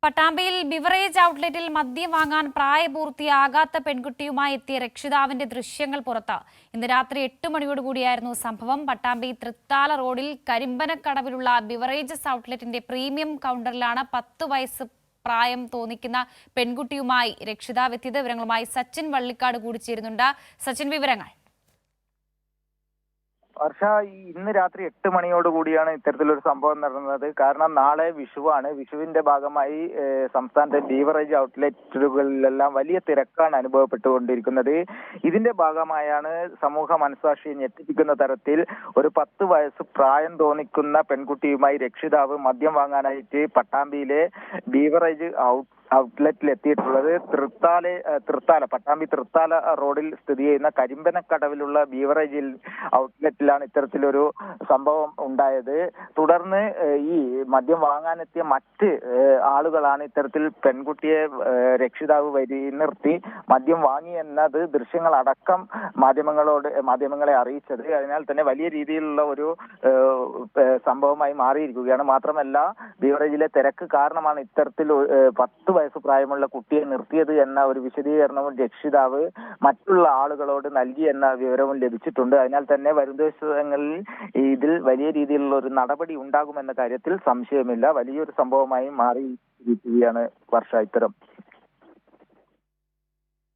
പട്ടാമ്പിയിൽ beverage ഔട്ട്ലെറ്റിൽ മദ്യം വാങ്ങാൻ പ്രായപൂർത്തിയാകാത്ത പെൺകുട്ടിയുമായി എത്തിയ രക്ഷിതാവിന്റെ ദൃശ്യങ്ങൾ പുറത്ത്. ഇന്ന് രാത്രി 8 മണിയോടുകൂടിയായിരുന്നു സംഭവം. പട്ടാമ്പി തൃത്താല റോഡിൽ കരിമ്പനക്കടവിലുള്ള ബിവറേജസ് ഔട്ട്ലെറ്റിന്റെ പ്രീമിയം കൗണ്ടറിലാണ് 10 വയസ്സ് പ്രായം തോന്നിക്കുന്ന പെൺകുട്ടിയുമായി രക്ഷിതാവ് എത്തിയത്. വിവരങ്ങളുമായി സച്ചിൻ വള്ളിക്കാട് കൂടി ചേരുന്നുണ്ട്. സച്ചിൻ, വിവരങ്ങൾ. വർഷ, ഇന്ന് രാത്രി 8 മണിയോടുകൂടിയാണ് ഇത്തരത്തിലൊരു സംഭവം നടന്നത്. കാരണം നാളെ വിഷുവാണ്. വിഷുവിന്റെ ഭാഗമായി സംസ്ഥാനത്തെ ബീവറേജ് ഔട്ട്ലെറ്റുകളിലെല്ലാം വലിയ തിരക്കാണ് അനുഭവപ്പെട്ടുകൊണ്ടിരിക്കുന്നത്. ഇതിന്റെ ഭാഗമായാണ് സമൂഹ മനസ്സാക്ഷിയെ ഞെട്ടിപ്പിക്കുന്ന തരത്തിൽ ഒരു 10 വയസ്സ് പ്രായം തോന്നിക്കുന്ന പെൺകുട്ടിയുമായി രക്ഷിതാവ് മദ്യം വാങ്ങാനായിട്ട് പട്ടാമ്പിയിലെ ബീവറേജ് ഔട്ട്ലെറ്റിൽ എത്തിയിട്ടുള്ളത്. പട്ടാമ്പി തൃത്താല റോഡിൽ സ്ഥിതി ചെയ്യുന്ന കരിമ്പനക്കടവിലുള്ള ബീവറേജ് ഔട്ട്ലെറ്റിലാണ് ഇത്തരത്തിലൊരു സംഭവം ഉണ്ടായത്. തുടർന്ന് ഈ മദ്യം വാങ്ങാനെത്തിയ മറ്റ് ആളുകളാണ് ഇത്തരത്തിൽ പെൺകുട്ടിയെ രക്ഷിതാവ് നിർത്തി മദ്യം വാങ്ങി എന്നത് ദൃശ്യങ്ങളടക്കം മാധ്യമങ്ങളെ അറിയിച്ചത്. അതിനാൽ തന്നെ വലിയ രീതിയിലുള്ള ഒരു സംഭവമായി മാറിയിരിക്കുകയാണ്. മാത്രമല്ല, ബീവറേജിലെ തിരക്ക് കാരണമാണ് ഇത്തരത്തിൽ 10 വയസ്സ് പ്രായമുള്ള കുട്ടിയെ നിർത്തിയത് എന്ന ഒരു വിശദീകരണവും രക്ഷിതാവ് മറ്റുള്ള ആളുകളോട് നൽകി എന്ന വിവരവും ലഭിച്ചിട്ടുണ്ട്. അതിനാൽ തന്നെ വരും ദിവസങ്ങളിൽ ഇതിൽ വലിയ രീതിയിലുള്ള ഒരു നടപടി ഉണ്ടാകുമെന്ന കാര്യത്തിൽ സംശയമില്ല. വലിയൊരു സംഭവമായി മാറിയിരിക്കുകയാണ് വർഷ ഇത്തരം.